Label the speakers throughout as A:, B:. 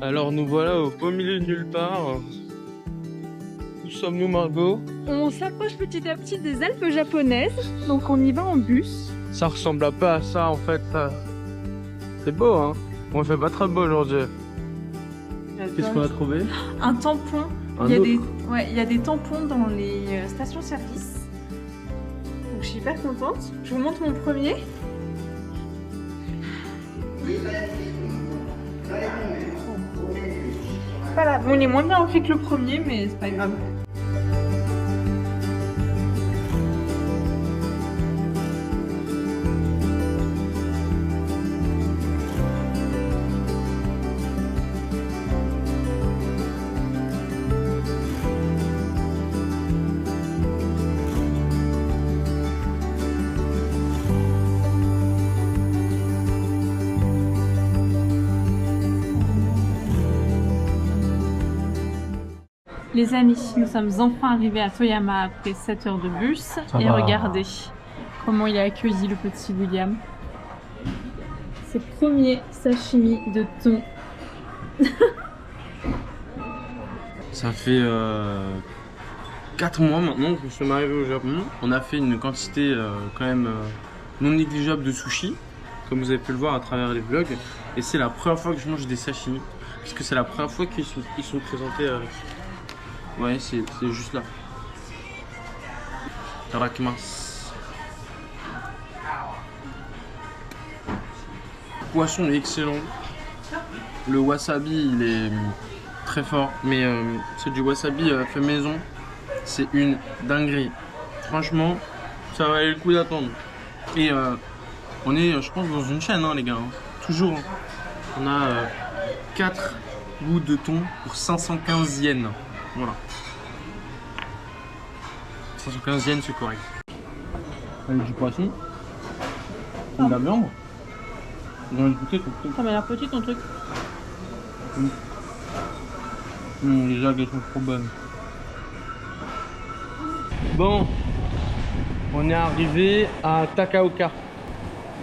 A: Alors nous voilà au beau milieu de nulle part. Où sommes-nous, Margot?
B: On s'approche petit à petit des Alpes japonaises, donc on y va en bus.
A: Ça ressemble un peu à ça en fait. C'est beau hein. Bon, il fait pas très beau aujourd'hui. Qu'est-ce qu'on a trouvé?
B: Un tampon. Il y a des tampons dans les stations-service. Donc je suis hyper contente. Je vous montre mon premier. Voilà, bon, il est moins bien fait que le premier, mais c'est pas grave. Les amis, nous sommes enfin arrivés à Toyama après 7 heures de bus. Et regardez comment il a accueilli le petit William. Ses premiers sashimi de thon.
A: Ça fait 4 mois maintenant que je suis arrivé au Japon. On a fait une quantité quand même non négligeable de sushi, comme vous avez pu le voir à travers les vlogs. Et c'est la première fois que je mange des sashimi, parce que c'est la première fois qu'ils sont présentés. Ouais, c'est juste là. Itadakimasu. Le poisson est excellent. Le wasabi, il est très fort. Mais c'est du wasabi fait maison. C'est une dinguerie. Franchement, ça valait le coup d'attendre. Et on est, je pense, dans une chaîne, hein, les gars. Toujours. On a 4 bouts de thon pour 515 yens. Voilà. 515 yens, c'est correct. Avec du poisson, de la viande. J'ai envie de goûter tout le temps.
B: Ça m'a l'air petit ton truc.
A: Les algues, elles sont trop bonnes. Bon, on est arrivé à Takaoka.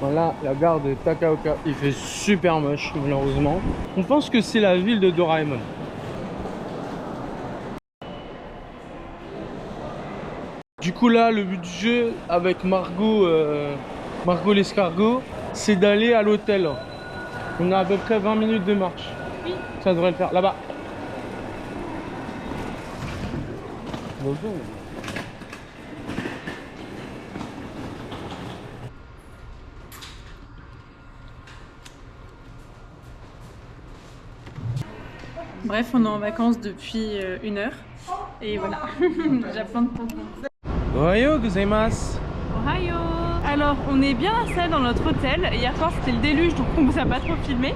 A: Voilà la gare de Takaoka. Il fait super moche, malheureusement. On pense que c'est la ville de Doraemon. Du coup là, le but du jeu avec Margot l'escargot, c'est d'aller à l'hôtel. On a à peu près 20 minutes de marche.
B: Oui.
A: Ça devrait le faire. Là-bas.
B: Bref, on est en vacances depuis 1 heure. Et voilà, déjà plein de pompons.
A: Ohayou gozaimasu.
B: Ohio. Alors, on est bien installé dans notre hôtel. Hier soir, c'était le déluge, donc on vous a pas trop filmé.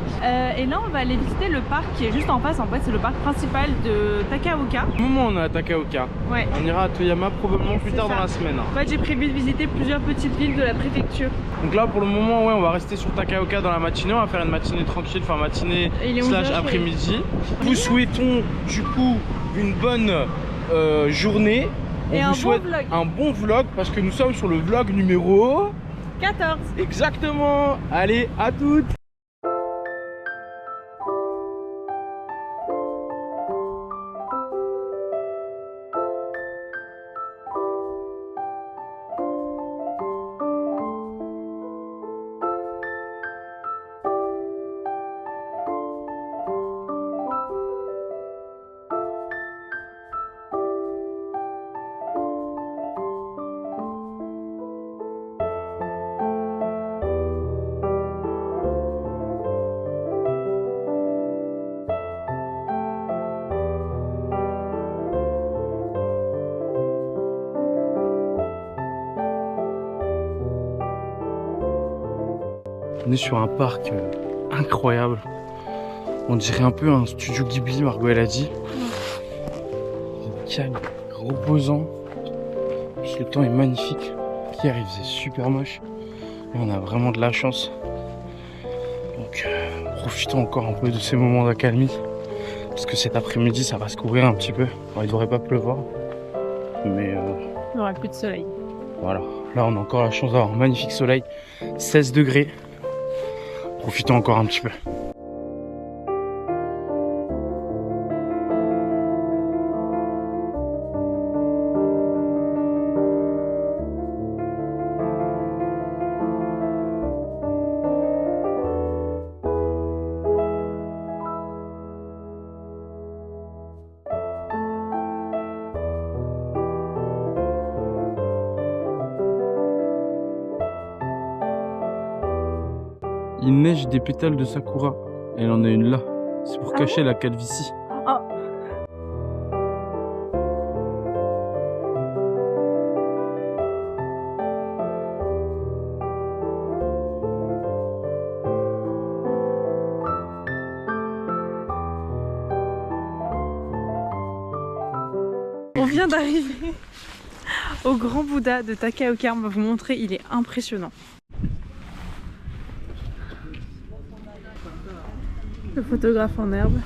B: Et là, on va aller visiter le parc qui est juste en face. En fait, c'est le parc principal de Takaoka.
A: Au moment où on est à Takaoka,
B: Ouais.
A: on ira à Toyama probablement plus tard dans la semaine.
B: En fait, j'ai prévu de visiter plusieurs petites villes de la préfecture.
A: Donc là, pour le moment, ouais, on va rester sur Takaoka dans la matinée. On va faire une matinée tranquille, enfin matinée slash après-midi. Nous souhaitons du coup une bonne journée.
B: Et
A: on vous souhaite
B: bon vlog.
A: un bon vlog parce que nous sommes sur le vlog numéro
B: 14.
A: Exactement. Allez, à toutes. On est sur un parc incroyable. On dirait un peu un studio Ghibli, Margot elle a dit. Calme, reposant. Le temps est magnifique. Hier il faisait super moche. Et on a vraiment de la chance. Donc profitons encore un peu de ces moments d'accalmie. Parce que cet après-midi ça va se couvrir un petit peu. Alors, il devrait pas pleuvoir. Mais
B: Il n'y aura plus de soleil.
A: voilà. Là on a encore la chance d'avoir un magnifique soleil. 16 degrés. Profitons encore un petit peu. il neige des pétales de sakura. Elle en a une là. C'est pour cacher la calvitie.
B: Oh. On vient d'arriver au grand Bouddha de Takaoka. On va vous montrer, il est impressionnant. Le photographe en herbe.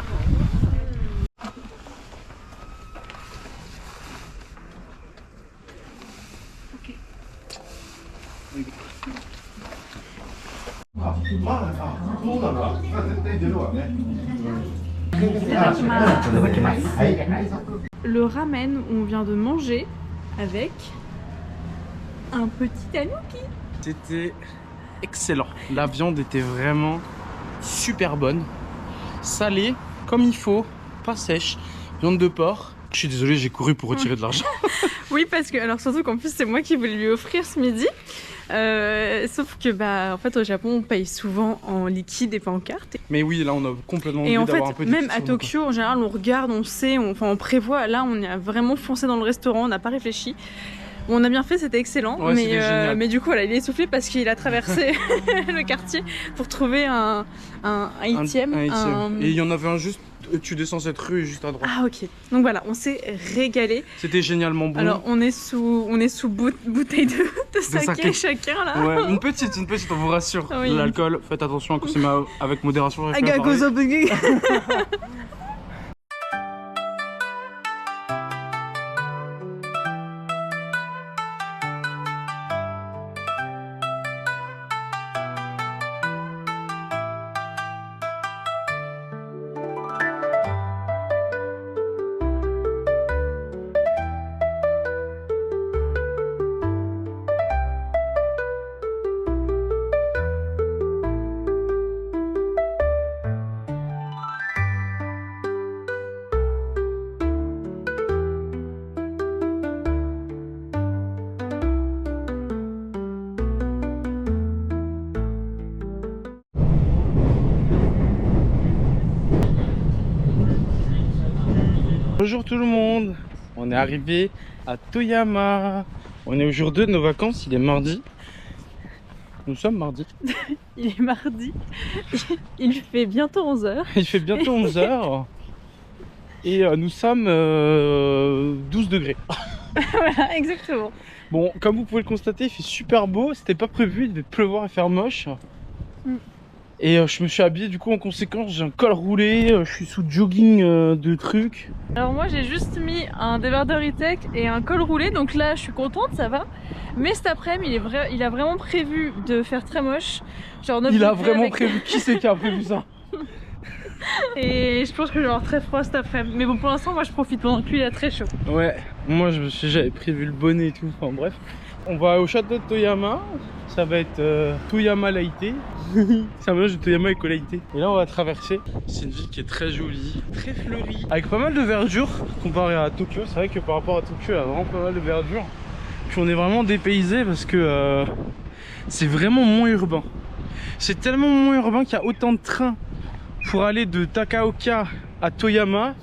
B: Le ramen, on vient de manger avec un petit tanuki.
A: C'était excellent. La viande était vraiment super bonne. Salée, comme il faut, pas sèche. Viande de porc. Je suis désolé, j'ai couru pour retirer de l'argent.
B: Oui, parce que, alors surtout qu'en plus c'est moi qui voulais lui offrir ce midi. Sauf que en fait au Japon on paye souvent en liquide et pas en carte.
A: Mais oui, là on a complètement oublié
B: et en
A: d'avoir
B: fait,
A: un peu de
B: même à Tokyo en général on regarde, on sait, on prévoit. Là on a vraiment foncé dans le restaurant, on n'a pas réfléchi. On a bien fait, c'était excellent,
A: ouais,
B: mais du coup voilà, il est essoufflé parce qu'il a traversé le quartier pour trouver un ATM.
A: Et il y en avait un juste, tu descends cette rue juste à droite.
B: Ah ok, donc voilà, on s'est régalé.
A: C'était génialement bon.
B: Alors on est sous bouteille de saké chacun là.
A: Ouais, une petite, on vous rassure.
B: Oui.
A: L'alcool, faites attention à consommer avec modération. Bonjour tout le monde, on est arrivé à Toyama. On est au jour 2 de nos vacances, il est mardi. Nous sommes mardi.
B: Il est mardi, il fait bientôt 11h.
A: Il fait bientôt 11h. Et nous sommes 12 degrés.
B: Voilà, exactement.
A: Bon, comme vous pouvez le constater, il fait super beau, c'était pas prévu, il devait pleuvoir et faire moche. Et je me suis habillé du coup en conséquence, j'ai un col roulé, je suis sous jogging de trucs.
B: Alors moi j'ai juste mis un débardeur e-tech et un col roulé, donc là je suis contente, ça va. Mais cet après-midi il a vraiment prévu de faire très moche. Genre,
A: il a vraiment prévu, qui c'est qui a prévu ça?
B: Et je pense que je vais avoir très froid cet après-midi. Mais bon, pour l'instant moi je profite pendant que lui il a très chaud.
A: Ouais, moi j'avais prévu le bonnet et tout, enfin bref. On va au château de Toyama, ça va être Toyama Laïté. C'est un mélange de Toyama et Kolaïté. Et là on va traverser. C'est une ville qui est très jolie, très fleurie, avec pas mal de verdure comparé à Tokyo. C'est vrai que par rapport à Tokyo, il y a vraiment pas mal de verdure. Puis on est vraiment dépaysé parce que c'est vraiment moins urbain. C'est tellement moins urbain qu'il y a autant de trains pour aller de Takaoka à Toyama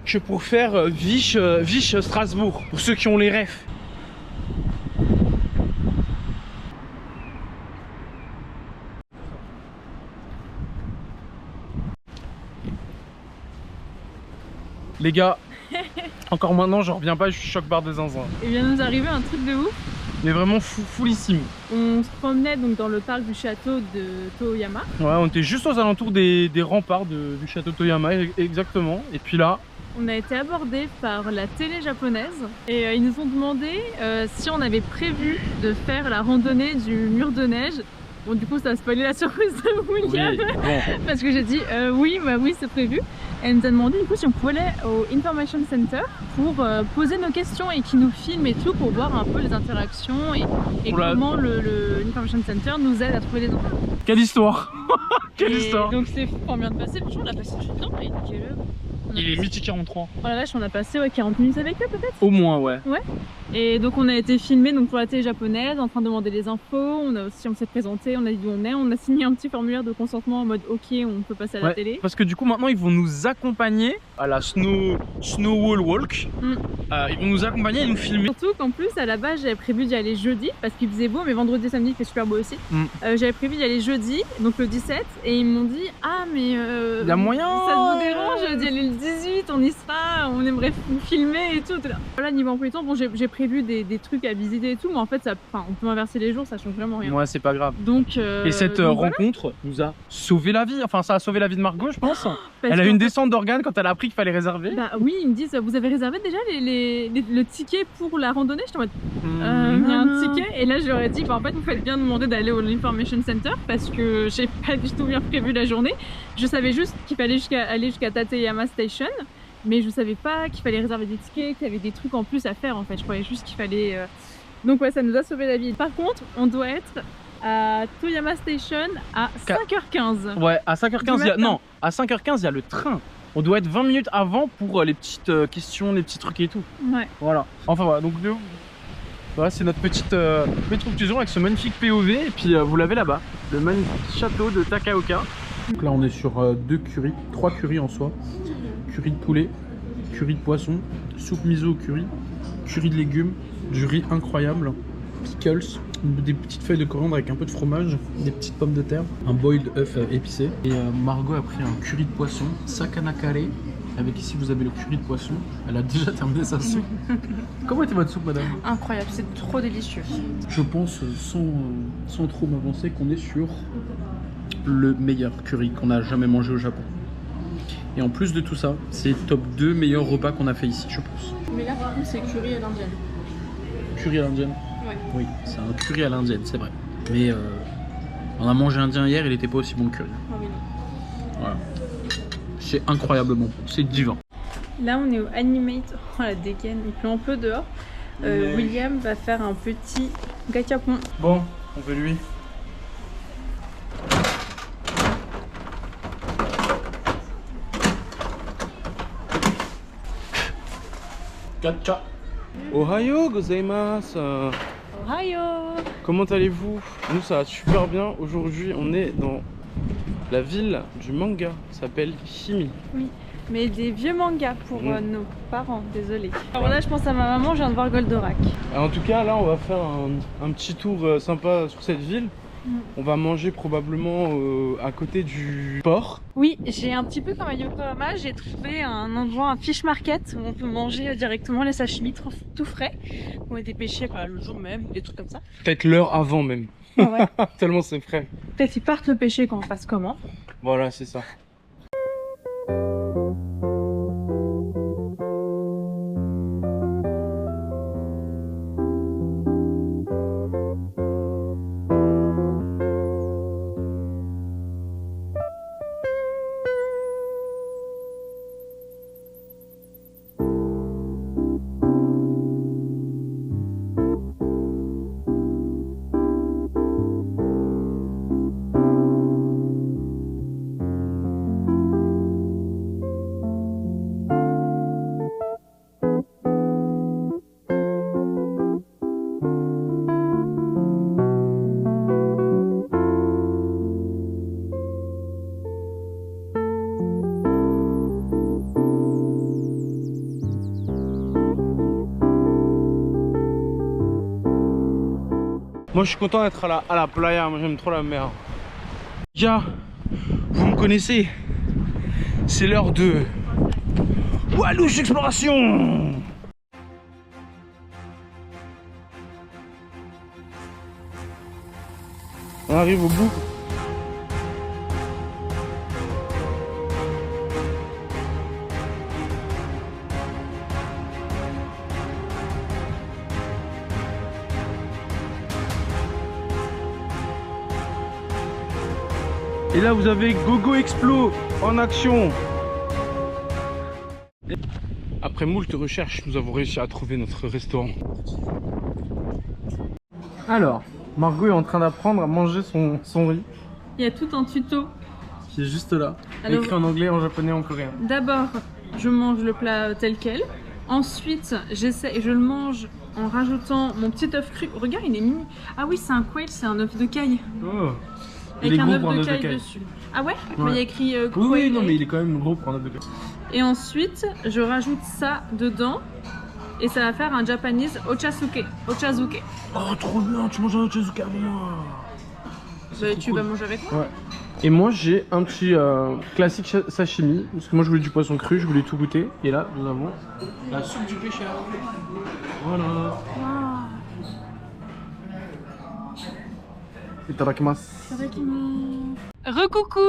A: que pour faire Vichy-Strasbourg, pour ceux qui ont les refs. Les gars, encore maintenant, je reviens pas, je suis choc-barre de zinzin.
B: Il vient de nous arriver un truc de ouf.
A: Mais vraiment foulissime.
B: On se promenait donc dans le parc du château de Toyama.
A: Ouais, on était juste aux alentours des remparts du château Toyama, exactement. Et puis là,
B: on a été abordé par la télé japonaise et ils nous ont demandé si on avait prévu de faire la randonnée du mur de neige. Bon, du coup ça a spoilé la surprise de William. Oui, bon. Parce que j'ai dit oui, bah oui c'est prévu. Elle nous a demandé du coup si on pouvait aller au Information Center pour poser nos questions et qui nous filme et tout pour voir un peu les interactions et comment le Information Center nous aide à trouver les enfants.
A: Quelle histoire. Quelle histoire.
B: Donc c'est fort bien de passer, franchement on a passé du temps. Il est quelle heure?
A: Il est midi 43.
B: Oh la vache, on a passé 40 minutes avec eux peut-être.
A: Au moins, ouais.
B: Ouais. Et donc on a été filmé donc pour la télé japonaise en train de demander les infos. On s'est présenté, on a dit où on est, on a signé un petit formulaire de consentement en mode ok, on peut passer à la télé.
A: Parce que du coup maintenant ils vont nous accompagner à la Snow Wall Walk. Ils vont nous accompagner et nous filmer.
B: Surtout qu'en plus à la base j'avais prévu d'y aller jeudi parce qu'il faisait beau, mais vendredi et samedi il fait super beau aussi. J'avais prévu d'y aller jeudi, donc le 17, et ils m'ont dit ah mais
A: il y a moyen.
B: Ça vous dérange d'y aller le 18, on y sera, on aimerait vous filmer et tout. Voilà, niveau emploi du temps, bon j'ai prévu des trucs à visiter et tout, mais en fait on peut inverser les jours, ça change vraiment rien.
A: Ouais, c'est pas grave.
B: Donc
A: et cette rencontre nous a sauvé la vie, enfin ça a sauvé la vie de Margot je pense. Elle a eu une descente d'organes quand elle a appris qu'il fallait réserver.
B: Bah oui, ils me disent vous avez réservé déjà le ticket pour la randonnée? J'étais en mode il y a un ticket, et là je leur ai dit bah en fait vous faites bien de demander d'aller au Information Center parce que j'ai pas du tout bien prévu la journée. Je savais juste qu'il fallait aller jusqu'à Tateyama Station, mais je savais pas qu'il fallait réserver des tickets, qu'il y avait des trucs en plus à faire en fait. Je croyais juste qu'il fallait donc ouais, ça nous a sauvé la vie. Par contre on doit être à Toyama Station à 5h15.
A: Ouais, à 5h15 non, à 5h15 il y a le train. On doit être 20 minutes avant pour les petites questions, les petits trucs et tout. Ouais. Voilà. Enfin voilà, donc voilà, c'est notre petite conclusion avec ce magnifique POV. Et puis vous l'avez là-bas, le magnifique château de Takaoka. Donc là on est sur 3 currys en soi. Curry de poulet, curry de poisson, soupe miso au curry, curry de légumes, du riz incroyable, pickles, des petites feuilles de coriandre avec un peu de fromage, des petites pommes de terre, un boiled œuf épicé. Et Margot a pris un curry de poisson, sakana kare, avec ici vous avez le curry de poisson. Elle a déjà terminé sa soupe. Comment était votre soupe, madame?
B: Incroyable, c'est trop délicieux.
A: Je pense sans trop m'avancer qu'on est sur le meilleur curry qu'on a jamais mangé au Japon. Et en plus de tout ça, c'est top 2 meilleurs repas qu'on a fait ici, je pense.
B: Mais là par contre c'est curry à l'indienne.
A: Curry à l'indienne?
B: Ouais.
A: Oui, c'est un curry à l'indienne, c'est vrai. Mais on a mangé indien hier, il était pas aussi bon que curry.
B: Ah oui, non.
A: Voilà. C'est incroyablement bon, c'est divin.
B: Là on est au Animate, oh la dégaine, il pleut un peu dehors. William va faire un petit gachapon.
A: Bon, on veut lui. Gacha. Ohayo gozaimasu.
B: Ohayo.
A: Comment allez-vous? Nous ça va super bien. Aujourd'hui on est dans la ville du manga, ça s'appelle Himi.
B: Oui, mais des vieux mangas pour nos parents, désolé. Alors là je pense à ma maman, je viens de voir Goldorak.
A: En tout cas là on va faire un petit tour sympa sur cette ville. On va manger probablement à côté du port.
B: Oui, j'ai un petit peu comme à Yokohama, j'ai trouvé un endroit, un fish market où on peut manger directement les sashimi tout frais qui ont été pêchés le jour même, des trucs comme ça.
A: Peut-être l'heure avant même.
B: Ah ouais.
A: Tellement c'est frais.
B: Peut-être ils partent le pêcher quand on passe comment.
A: Voilà, c'est ça. Moi je suis content d'être à la playa, moi j'aime trop la mer. Ya, vous me connaissez, c'est l'heure de Walouche Exploration. On arrive au bout. Et là vous avez Gogo Explo en action. Après moult recherches, nous avons réussi à trouver notre restaurant. Alors, Margot est en train d'apprendre à manger son riz.
B: Il y a tout un tuto.
A: Qui est juste là.
B: Alors,
A: écrit en anglais, en japonais, en coréen.
B: D'abord, je mange le plat tel quel. Ensuite, j'essaie et je le mange en rajoutant mon petit œuf cru. Regarde, il est mini. Ah oui, c'est un quail, c'est un œuf de caille.
A: Oh.
B: Avec un œuf de caille dessus. Ah ouais, mais il y a écrit quail.
A: Oui, non, mais il est quand même gros pour un œuf de caille.
B: Et ensuite, je rajoute ça dedans. Et ça va faire un Japanese ochazuke. Ochazuke.
A: Oh, trop bien, tu manges un ochazuke avec moi.
B: Bah, tu vas manger avec moi?
A: Ouais. Et moi, j'ai un petit classique sashimi. Parce que moi, je voulais du poisson cru, je voulais tout goûter. Et là, nous avons la soupe du pêcheur. Voilà.
B: Wow.
A: Itadakimasu.
B: Recoucou.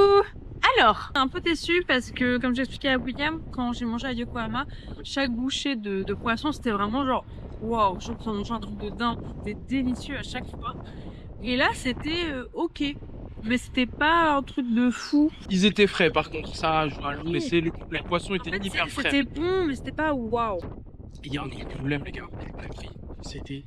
B: Alors, un peu déçue parce que, comme j'expliquais à William, quand j'ai mangé à Yokohama, chaque bouchée de poisson, c'était vraiment genre, waouh, je pense manger un truc de dingue, c'était délicieux à chaque fois. Et là, c'était ok, mais c'était pas un truc de fou.
A: Ils étaient frais, par contre, ça, je dois le laisser. Les poissons étaient hyper frais.
B: C'était bon, mais c'était pas waouh.
A: Il y a un autre problème, les gars, le prix. C'était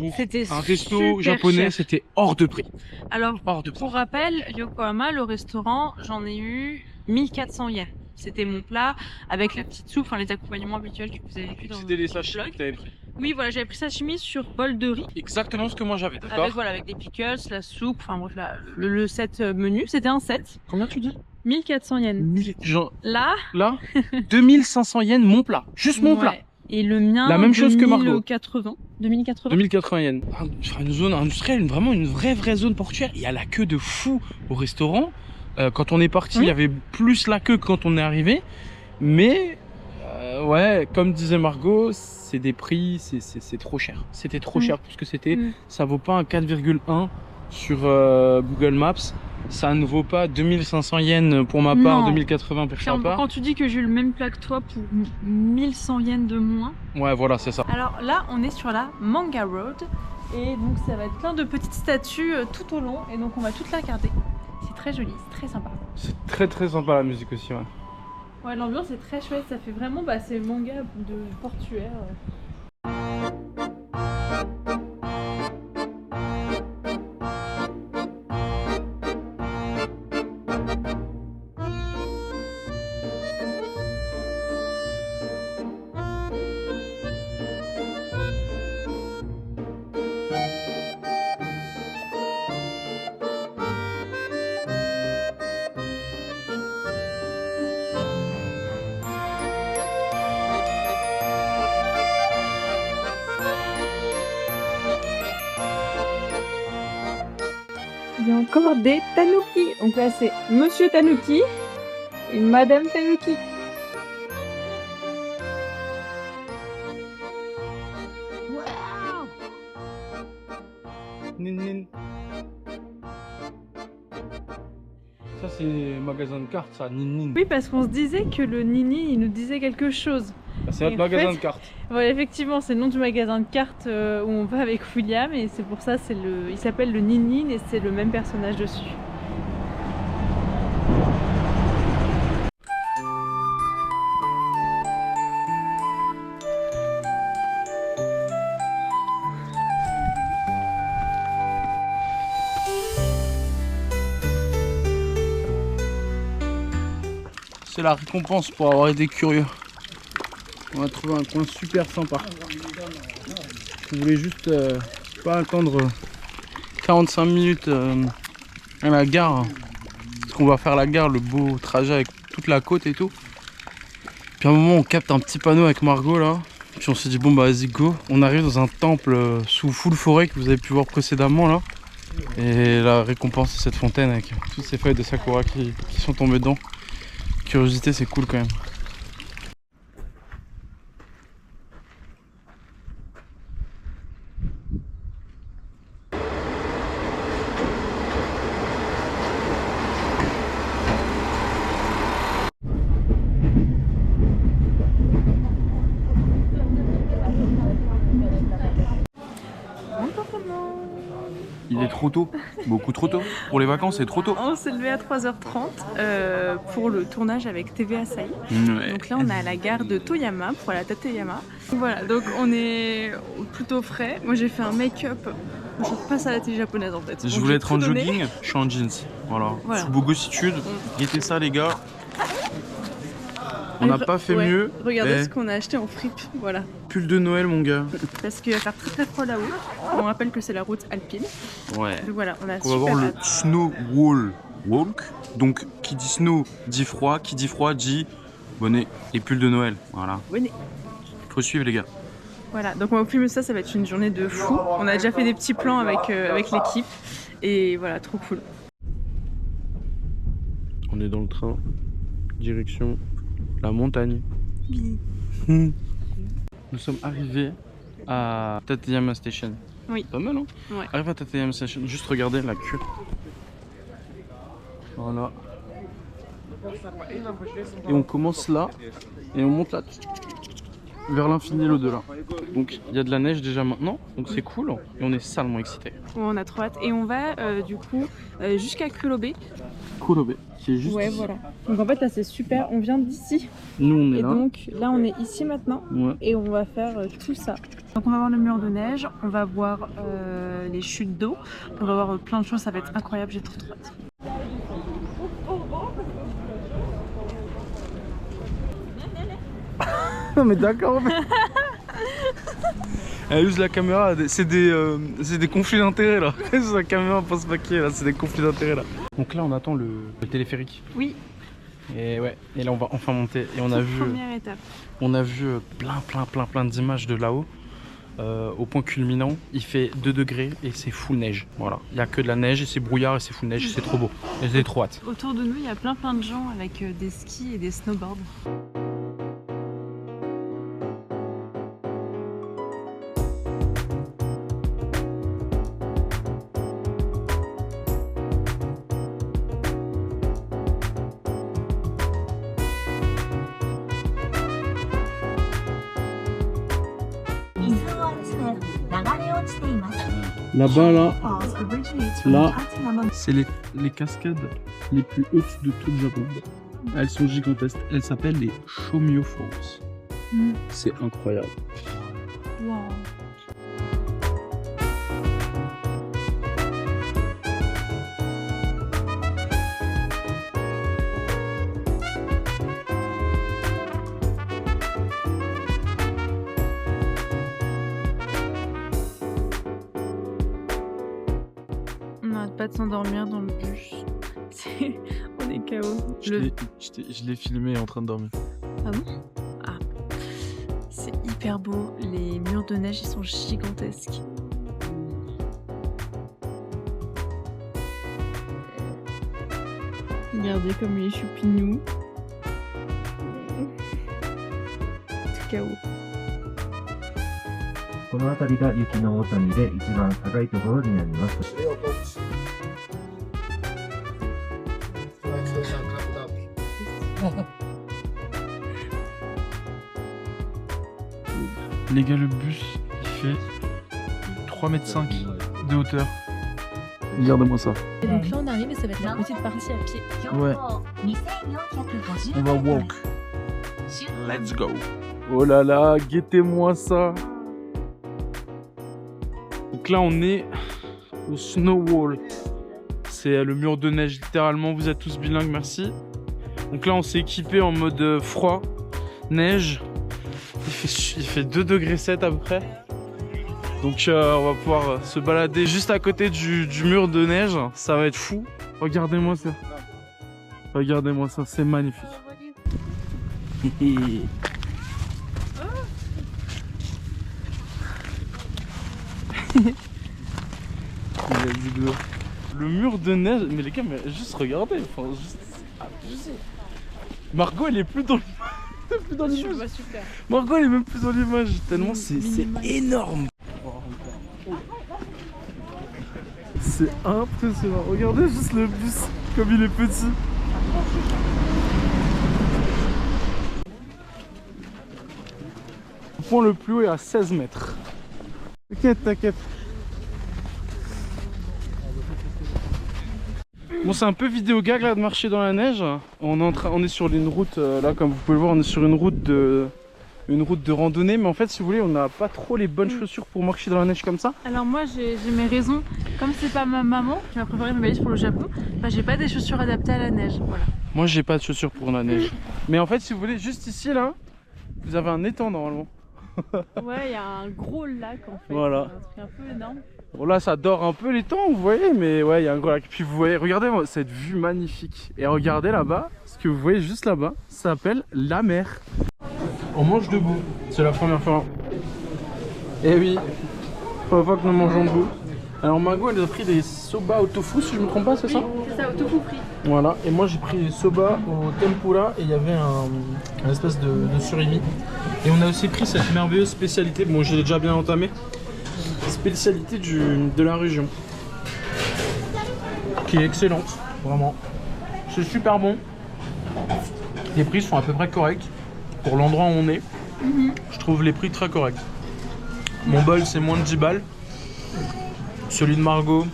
A: un
B: Super
A: resto japonais,
B: cher.
A: c'était hors de prix.
B: Alors,
A: Hors de prix.
B: pour rappel, Yokohama, le restaurant, j'en ai eu 1400 yens. C'était mon plat avec la petite soupe, enfin les accompagnements habituels que vous avez vu dans
A: C'était les
B: le
A: sachets
B: vlog.
A: que t'avais pris.
B: Oui, voilà, j'avais pris sashimi sur bol de riz.
A: Exactement ce que moi j'avais, d'accord.
B: Avec, voilà, avec des pickles, la soupe, enfin bref, le set menu. C'était un set.
A: Combien tu dis?
B: 1400 yens.
A: Genre,
B: Là,
A: là 2500 yens mon plat, juste mon
B: ouais.
A: plat.
B: Et le mien,
A: La même chose que Margot.
B: 2080. 2080.
A: 2080 yens. Une zone industrielle, vraiment une vraie zone portuaire. Il y a la queue de fou au restaurant. Quand on est parti,
B: Oui.
A: il y avait plus la queue que quand on est arrivé. Mais, ouais, comme disait Margot, c'est des prix, c'est trop cher. C'était trop cher pour ce que c'était. Ça vaut pas un 4,1 sur Google Maps. Ça ne vaut pas 2500 yens pour ma part,
B: Non.
A: 2080 pour sa part.
B: Quand tu dis que j'ai eu le même plat que toi pour 1100 yens de moins.
A: Ouais, voilà, c'est ça.
B: Alors là, on est sur la Manga Road. Et donc ça va être plein de petites statues tout au long. Et donc on va toutes les regarder. C'est très joli, c'est très sympa.
A: C'est très sympa la musique aussi, ouais.
B: Ouais, l'ambiance est très chouette. Ça fait vraiment, c'est manga de portuaire. Il y a encore des tanuki. Donc là, c'est Monsieur Tanuki et Madame Tanuki. Waouh!
A: Nin. Ça c'est magasin de cartes, ça, Nin.
B: Oui, parce qu'on se disait que le Nini, il nous disait quelque chose.
A: C'est notre
B: Et en
A: magasin
B: fait,
A: de cartes.
B: Voilà, effectivement, c'est le nom du magasin de cartes où on va avec William et c'est pour ça, il s'appelle le Ninin et c'est le même personnage dessus.
A: C'est la récompense pour avoir été curieux. On a trouvé un coin super sympa. Je voulais juste pas attendre 45 minutes à la gare. Parce qu'on va faire la gare, le beau trajet avec toute la côte et tout. Puis à un moment on capte un petit panneau avec Margot là. Puis on s'est dit bon bah vas-y go. On arrive dans un temple sous full forêt que vous avez pu voir précédemment là. Et la récompense c'est cette fontaine avec toutes ces feuilles de sakura qui sont tombées dedans. Curiosité, c'est cool quand même. Il est levé trop tôt, beaucoup trop tôt. Pour les vacances, c'est trop tôt.
B: On s'est levé à 3h30 pour le tournage avec TV Asahi.
A: Ouais.
B: Donc là, on est à la gare de Toyama pour la Tateyama. Voilà, donc on est plutôt frais. Moi, j'ai fait un make-up. Je passe à la télé japonaise en fait.
A: Je
B: Donc,
A: voulais
B: j'ai
A: être en
B: tout donné.
A: jogging, je suis en jeans. Voilà. Fubogossitude. Guettez ça, les gars. On n'a pas fait
B: Ouais.
A: mieux.
B: Regardez
A: Eh.
B: ce qu'on a acheté en fripe. Voilà.
A: Pull de Noël, mon gars.
B: Parce qu'il va faire très très froid là-haut. On rappelle que c'est la route alpine.
A: Ouais.
B: Donc voilà, on a
A: On va voir
B: super
A: le
B: hâte.
A: Snow Wall Walk. Donc, qui dit snow dit froid. Qui dit froid dit bonnet et pull de Noël. Voilà.
B: Venez.
A: Faut suivre, les gars.
B: Voilà, donc on va vous filmer ça, ça va être une journée de fou. On a déjà fait des petits plans avec l'équipe. Et voilà, trop cool.
A: On est dans le train. Direction la montagne. Nous sommes arrivés à Tateyama Station.
B: Oui.
A: Pas mal, hein?
B: Ouais.
A: Arrive à Tateyama Station, juste regardez la queue. Voilà. Et on commence là, et on monte là, vers l'infini et l'au-delà. Donc il y a de la neige déjà maintenant, donc c'est cool, et on est salement excités.
B: Ouais, on a trop hâte. Et on va du coup jusqu'à Kurobe.
A: Kurobe, qui est juste
B: Ouais,
A: ici.
B: voilà. Donc en fait là c'est super, on vient d'ici.
A: Nous on est
B: Et
A: là.
B: donc là on est ici maintenant.
A: Ouais.
B: Et on va faire tout ça. Donc on va voir le mur de neige, on va voir les chutes d'eau, on va voir plein de choses, ça va être incroyable, j'ai trop hâte.
A: Non mais d'accord, mais... Elle use la caméra, c'est des conflits d'intérêts là. La caméra pense pas qui est là, c'est des conflits d'intérêts là. Donc là on attend le téléphérique.
B: Oui,
A: Et ouais, et là on va enfin monter. Et on a vu,
B: première étape.
A: plein d'images de là-haut. Au point culminant, il fait 2 degrés et c'est full neige. Voilà, il n'y a que de la neige et c'est brouillard et c'est full neige, c'est trop beau. Et j'ai trop hâte.
B: Autour de nous, il y a plein de gens avec des skis et des snowboards.
A: Là-bas, là, c'est les cascades les plus hautes de tout le Japon. Elles sont gigantesques. Elles s'appellent les Shomyo Falls. C'est incroyable.
B: Wow. On n'arrête pas de s'endormir dans le bus. On est KO.
A: Je l'ai filmé en train de dormir.
B: Ah bon? Ah. C'est hyper beau. Les murs de neige, ils sont gigantesques. Regardez comme il est choupinou. Tout KO.
C: この辺りが雪の大谷で一番高いところになります。
A: Les gars, le bus, il fait 3,5 m de hauteur. Regardez-moi ça.
B: Et donc là on arrive et ça va être la petite partie à pied.
A: Ouais. On va walk. Let's go. Oh là là, guettez-moi ça. Donc là, on est au Snow Wall. C'est le mur de neige, littéralement. Vous êtes tous bilingues, merci. Donc là, on s'est équipé en mode froid, neige. Il fait 2,7 degrés à peu près. Donc on va pouvoir se balader juste à côté du mur de neige. Ça va être fou. Regardez-moi ça. Regardez-moi ça, c'est magnifique. Le mur de neige, mais les gars, mais juste regardez. Enfin, juste... Margot, elle est plus dans l'image.
B: Super.
A: Margot, elle est même plus dans l'image. Tellement c'est énorme. C'est impressionnant. Regardez juste le bus, comme il est petit. Le point le plus haut est à 16 mètres. T'inquiète, t'inquiète. Bon, c'est un peu vidéo gag là de marcher dans la neige. On est sur une route, là comme vous pouvez le voir, on est sur une route de randonnée. Mais en fait, si vous voulez, on n'a pas trop les bonnes chaussures pour marcher dans la neige comme ça.
B: Alors moi j'ai mes raisons. Comme c'est pas ma maman qui m'a préparé mes valises pour le Japon, bah j'ai pas des chaussures adaptées à la neige. Voilà.
A: Moi j'ai pas de chaussures pour la neige. Mais en fait, si vous voulez, juste ici là, vous avez un étang normalement.
B: Ouais, il y a un gros lac en fait.
A: Voilà.
B: Un truc un peu énorme.
A: Bon là ça dort un peu l'étang, vous voyez, mais ouais, il y a un gros lac. Puis vous voyez, regardez cette vue magnifique. Et regardez là-bas, ce que vous voyez juste là-bas, ça s'appelle la mer. On mange debout, c'est la première fois. Et oui, première fois que nous mangeons debout. Alors Margot elle a pris des soba au tofu si je me trompe pas, c'est ça?
B: C'est ça, au tofu frit.
A: Voilà, et moi j'ai pris des soba au tempura et il y avait un espèce de surimi. Et on a aussi pris cette merveilleuse spécialité, bon je l'ai déjà bien entamé, spécialité de la région. Qui est excellente, vraiment. C'est super bon. Les prix sont à peu près corrects pour l'endroit où on est. Je trouve les prix très corrects. Mon bol c'est moins de 10 balles. Celui de Margot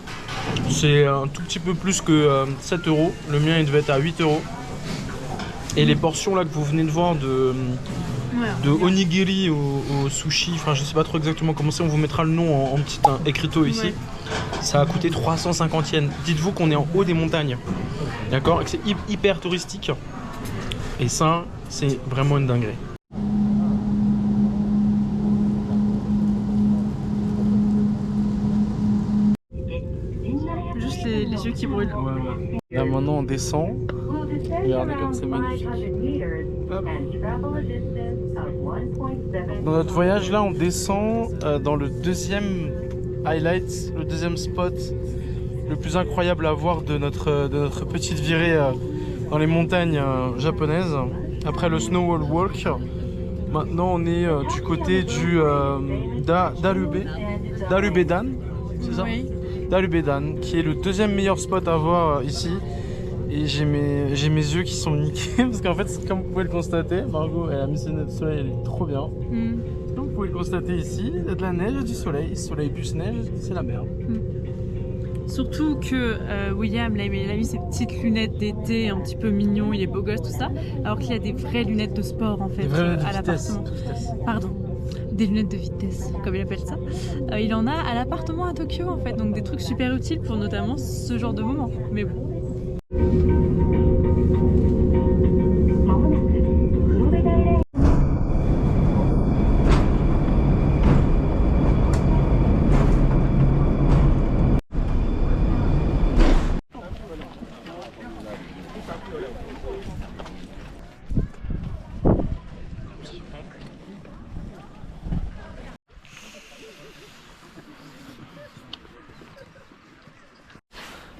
A: c'est un tout petit peu plus que 7 euros. Le mien il devait être à 8 euros. Et les portions là que vous venez de voir de onigiri au sushi, enfin je sais pas trop exactement comment c'est, on vous mettra le nom en petit écriteau ici. Ouais. Ça a coûté 350 yens. Dites-vous qu'on est en haut des montagnes. D'accord? Et que c'est hyper touristique. Et ça, c'est vraiment une dinguerie.
B: Juste les yeux qui brûlent.
A: Ouais. Là maintenant on descend. Regardez comme c'est magnifique. Hop. Dans notre voyage là on descend dans le deuxième highlight, le deuxième spot le plus incroyable à voir de notre petite virée dans les montagnes japonaises. Après le Snow Wall Walk, maintenant on est du côté du Darubedan, c'est ça? Oui. Darubedan, qui est le deuxième meilleur spot à voir ici. Et j'ai mes yeux qui sont niqués parce qu'en fait, comme vous pouvez le constater, Margot elle a mis ses lunettes de soleil, elle est trop bien. Donc vous pouvez le constater ici, il y a de la neige, il y a du soleil, soleil plus neige, c'est la merde.
B: Surtout que William là, il a mis ses petites lunettes d'été un petit peu mignon, il est beau gosse tout ça, alors qu'il y a des vraies lunettes de sport en fait à l'appartement. Pardon. Des lunettes de vitesse, comme il appelle ça. Il en a à l'appartement à Tokyo en fait, donc des trucs super utiles pour notamment ce genre de moment. Mais bon.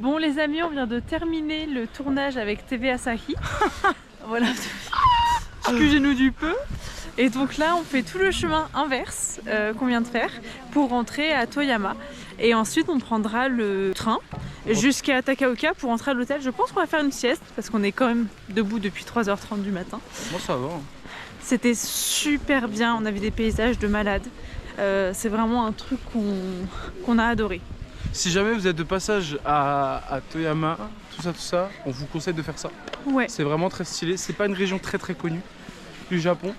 B: Bon les amis, on vient de terminer le tournage avec TV Asahi. Voilà, excusez-nous du peu. Et donc là, on fait tout le chemin inverse qu'on vient de faire pour rentrer à Toyama. Et ensuite, on prendra le train jusqu'à Takaoka pour rentrer à l'hôtel. Je pense qu'on va faire une sieste parce qu'on est quand même debout depuis 3h30 du matin.
A: Bon, ça va.
B: C'était super bien, on a vu des paysages de malades. C'est vraiment un truc qu'on a adoré.
A: Si jamais vous êtes de passage à Toyama, tout ça, on vous conseille de faire ça. Ouais. C'est vraiment très stylé. C'est pas une région très connue du Japon.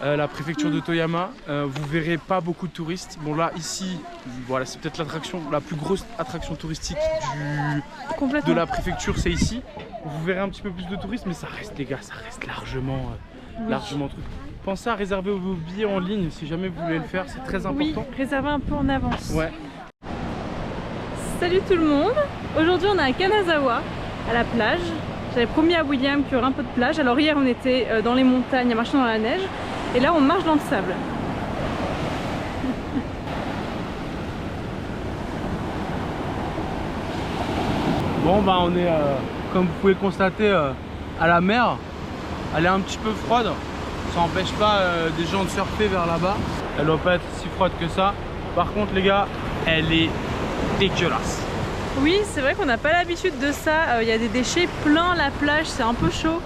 A: La préfecture de Toyama, vous verrez pas beaucoup de touristes. Bon là ici, voilà, c'est peut-être la plus grosse attraction touristique de la préfecture, c'est ici. Vous verrez un petit peu plus de touristes, mais ça reste les gars, ça reste largement truc. Pensez à réserver vos billets en ligne si jamais vous voulez le faire, c'est très important.
B: Oui, réservez un peu en avance.
A: Ouais.
B: Salut tout le monde, aujourd'hui on est à Kanazawa, à la plage. J'avais promis à William qu'il y aurait un peu de plage. Alors hier on était dans les montagnes à marcher dans la neige et là on marche dans le sable.
A: Bon bah on est comme vous pouvez le constater à la mer. Elle est un petit peu froide, ça n'empêche pas des gens de surfer vers là-bas. Elle doit pas être si froide que ça. Par contre les gars, elle est dégueulasse.
B: Oui, c'est vrai qu'on n'a pas l'habitude de ça. Il y a des déchets plein la plage, c'est un peu chaud.